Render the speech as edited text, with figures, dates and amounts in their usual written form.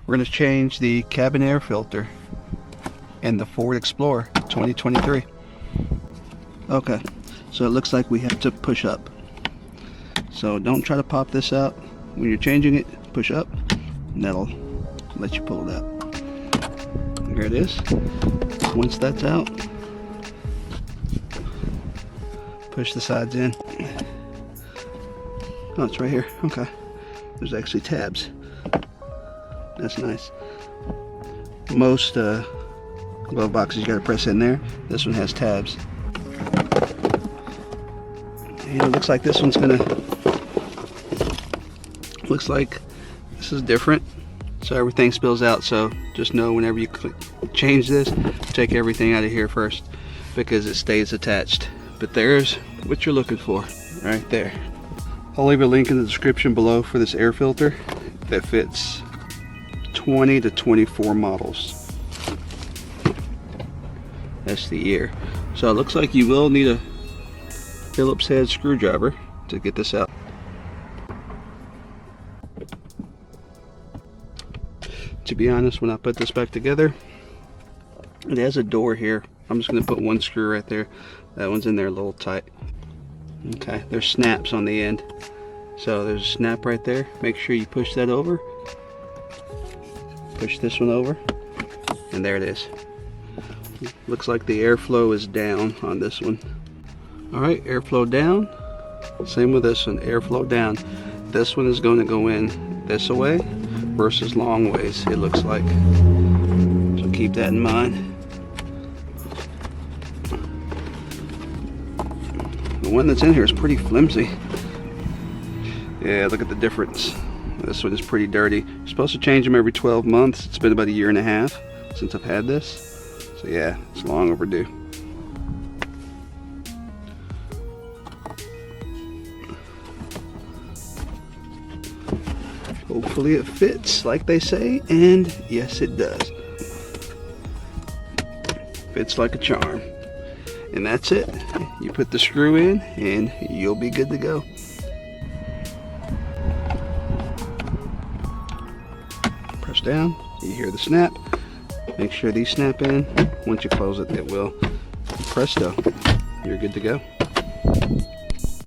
We're going to change the cabin air filter in the Ford Explorer 2023. Okay, so it looks like we have to push up. So don't try to pop this out. When you're changing it, push up, and that'll let you pull it out. Here it is. Once that's out, push the sides in. Oh, it's right here. Okay. There's actually tabs. That's nice. Most glove boxes you gotta press in there. This one has tabs. And it looks like this one's gonna, looks like this is different. So everything spills out, so just know whenever you change this, take everything out of here first because it stays attached. But there's what you're looking for right there. I'll leave a link in the description below for this air filter that fits 20 to 24 models. That's the ear. So it looks like you will need a Phillips head screwdriver to get this out. To be honest, when I put this back together, it has a door here. I'm just going to put one screw right there. That one's in there a little tight. Okay, there's snaps on the end. So there's a snap right there. Make sure you push that over. Push this one over. And there it is. Looks like the airflow is down on this one. Alright, airflow down. Same with this one, airflow down. This one is going to go in this way versus long ways, it looks like. So keep that in mind. The one that's in here is pretty flimsy. Yeah, look at the difference. This one is pretty dirty. You're supposed to change them every 12 months. It's been about 1.5 years since I've had this. So yeah, it's long overdue. Hopefully it fits like they say, and yes it does. Fits like a charm. And that's it. You put the screw in and you'll be good to go. Press down, you hear the snap. Make sure these snap in. Once you close it, it will. Presto, you're good to go.